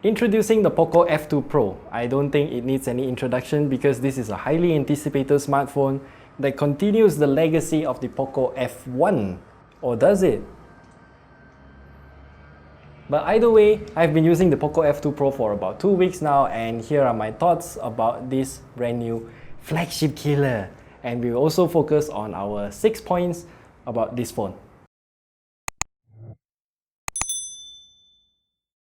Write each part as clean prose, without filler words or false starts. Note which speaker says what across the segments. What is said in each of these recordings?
Speaker 1: Introducing the Poco F2 Pro. I don't think it needs any introduction because this is a highly anticipated smartphone that continues the legacy of the Poco F1. Or does it? But either way, I've been using the Poco F2 Pro for about 2 weeks now, and here are my thoughts about this brand new flagship killer. And we will also focus on our 6 points about this phone.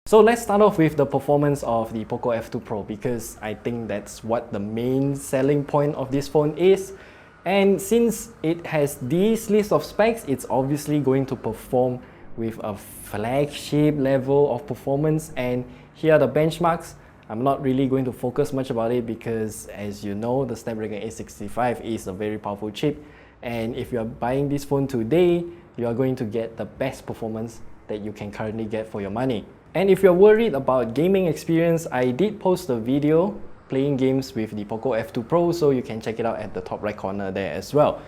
Speaker 1: So let's start off with the performance of the Poco F2 Pro because I think that's what the main selling point of this phone is. And since it has this list of specs, it's obviously going to perform with a flagship level of performance, and here are the benchmarks. I'm not really going to focus much about it because, as you know, the Snapdragon 865 is a very powerful chip, and if you are buying this phone today, you are going to get the best performance that you can currently get for your money. And if you're worried about gaming experience, I did post a video playing games with the Poco F2 Pro, so you can check it out at the top right corner there as well.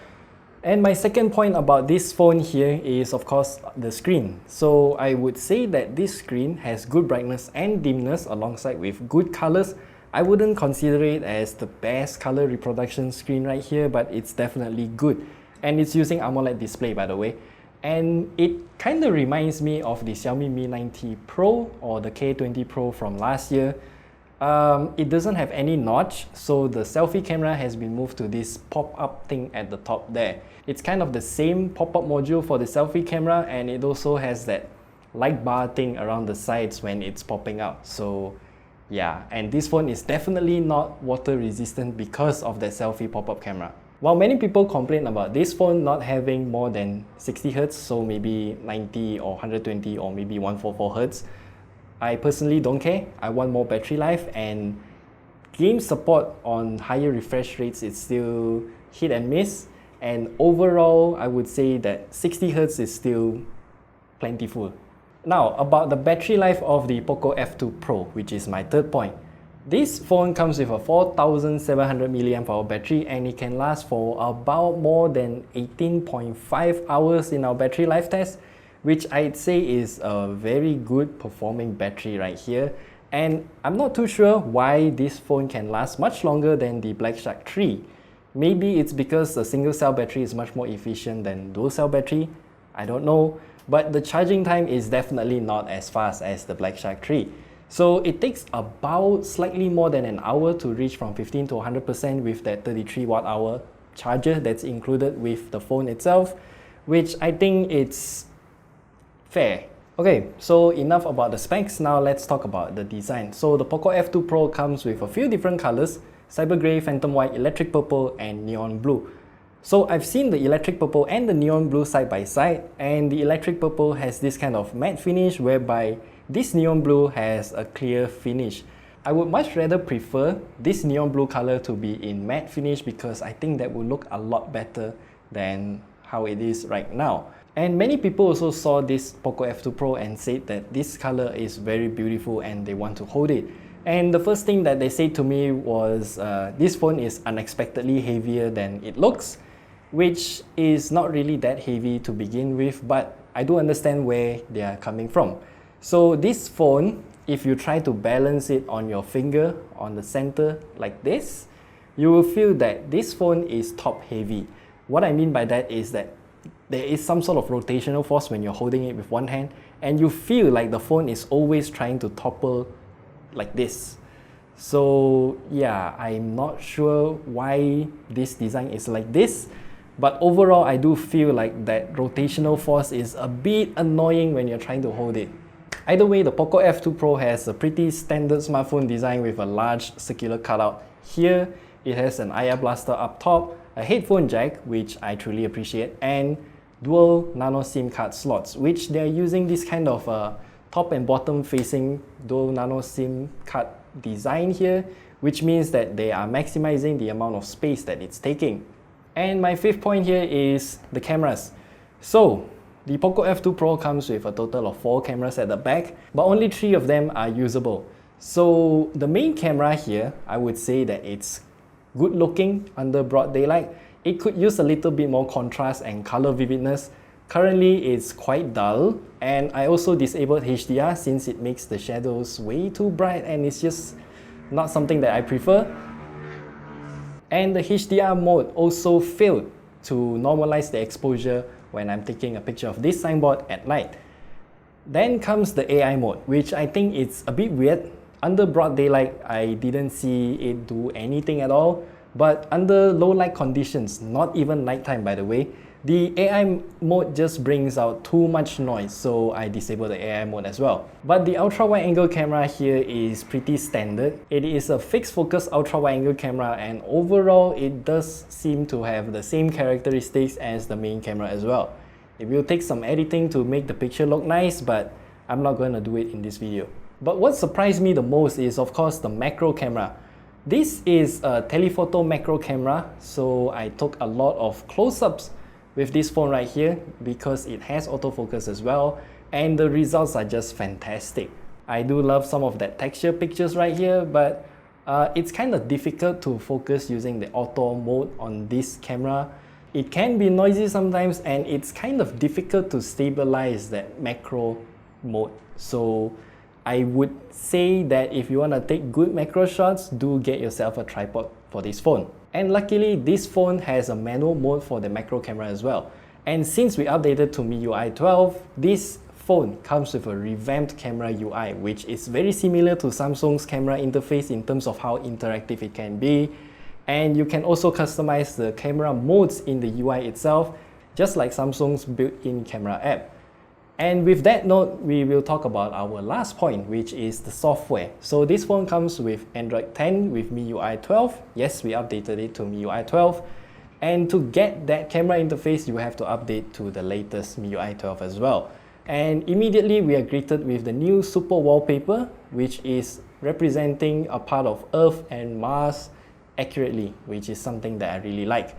Speaker 1: And my second point about this phone here is, of course, the screen. So I would say that this screen has good brightness and dimness alongside with good colors. I wouldn't consider it as the best color reproduction screen right here, but it's definitely good. And it's using AMOLED display, by the way. And it kind of reminds me of the Xiaomi Mi 9T Pro or the K20 Pro from last year. It doesn't have any notch, so the selfie camera has been moved to this pop-up thing at the top there. It's kind of the same pop-up module for the selfie camera, and it also has that light bar thing around the sides when it's popping out. So yeah, and this phone is definitely not water resistant because of that selfie pop-up camera. While many people complain about this phone not having more than 60 Hz, so maybe 90 or 120 or maybe 144 Hz, I personally don't care. I want more battery life, and game support on higher refresh rates is still hit and miss, and overall I would say that 60 Hz is still plentiful. Now about the battery life of the Poco F2 Pro, which is my third point. This phone comes with a 4700 mAh battery, and it can last for about more than 18.5 hours in our battery life test, which I'd say is a very good performing battery right here. And I'm not too sure why this phone can last much longer than the Black Shark 3. Maybe it's because the single cell battery is much more efficient than dual cell battery, I don't know, but the charging time is definitely not as fast as the Black Shark 3. So it takes about slightly more than an hour to reach from 15 to 100% with that 33 Wh charger that's included with the phone itself, which I think it's fair. Okay, so enough about the specs. Now let's talk about the design. So the Poco F2 Pro comes with a few different colors: cyber grey, phantom white, electric purple, and neon blue. So I've seen the electric purple and the neon blue side by side, and the electric purple has this kind of matte finish whereby this neon blue has a clear finish. I would much rather prefer this neon blue color to be in matte finish because I think that would look a lot better than how it is right now. And many people also saw this Poco F2 Pro and said that this color is very beautiful and they want to hold it. And the first thing that they said to me was this phone is unexpectedly heavier than it looks, which is not really that heavy to begin with, but I do understand where they are coming from. So this phone, if you try to balance it on your finger on the center like this, you will feel that this phone is top heavy. What I mean by that is that there is some sort of rotational force when you're holding it with one hand, and you feel like the phone is always trying to topple like this. So yeah, I'm not sure why this design is like this, but overall I do feel like that rotational force is a bit annoying when you're trying to hold it. Either way, the Poco F2 Pro has a pretty standard smartphone design with a large circular cutout here. It has an IR blaster up top, a headphone jack, which I truly appreciate, and dual nano SIM card slots, which they're using this kind of top and bottom facing dual nano SIM card design here, which means that they are maximizing the amount of space that it's taking. And my fifth point here is the cameras. So the Poco F2 Pro comes with a total of 4 cameras at the back, but only 3 of them are usable. So the main camera here, I would say that it's good looking under broad daylight. It could use a little bit more contrast and color vividness, Currently, it's quite dull, and I also disabled HDR since it makes the shadows way too bright and it's just not something that I prefer. And the HDR mode also failed to normalize the exposure when I'm taking a picture of this signboard at night. Then comes the AI mode, which I think it's a bit weird. Under broad daylight, I didn't see it do anything at all, but under low light conditions, not even nighttime by the way, the AI mode just brings out too much noise, so I disabled the AI mode as well. But the ultra wide angle camera here is pretty standard. It is a fixed focus ultra wide angle camera, and overall it does seem to have the same characteristics as the main camera as well. It will take some editing to make the picture look nice, but I'm not going to do it in this video. But what surprised me the most is of course the macro camera. This is a telephoto macro camera, so I took a lot of close-ups with this phone right here because it has autofocus as well, and the results are just fantastic. I do love some of that texture pictures right here, but it's kind of difficult to focus using the auto mode on this camera. It can be noisy sometimes, and it's kind of difficult to stabilize that macro mode. So I would say that if you want to take good macro shots, do get yourself a tripod for this phone. And luckily, this phone has a manual mode for the macro camera as well. And since we updated to MIUI 12, this phone comes with a revamped camera UI, which is very similar to Samsung's camera interface in terms of how interactive it can be. And you can also customize the camera modes in the UI itself, just like Samsung's built-in camera app. And with that note, we will talk about our last point, which is the software. So this phone comes with Android 10 with MIUI 12. Yes, we updated it to MIUI 12. And to get that camera interface, you have to update to the latest MIUI 12 as well. And immediately we are greeted with the new super wallpaper, which is representing a part of Earth and Mars accurately, which is something that I really like.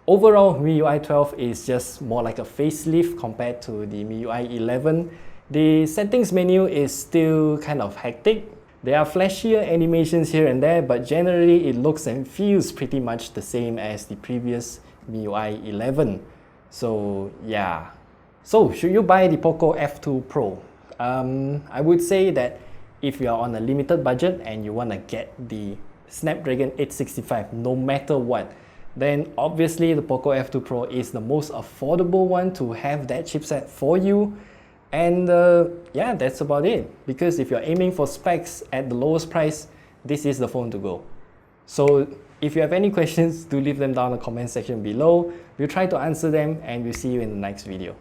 Speaker 1: Overall, MIUI 12 is just more like a facelift compared to the MIUI 11. The settings menu is still kind of hectic. There are flashier animations here and there, but generally it looks and feels pretty much the same as the previous MIUI 11. So yeah. So should you buy the Poco F2 Pro? I would say that if you are on a limited budget and you want to get the Snapdragon 865 no matter what, then obviously the Poco F2 Pro is the most affordable one to have that chipset for you. And yeah, that's about it. Because if you're aiming for specs at the lowest price, this is the phone to go. So if you have any questions, do leave them down in the comment section below. We'll try to answer them, and we'll see you in the next video.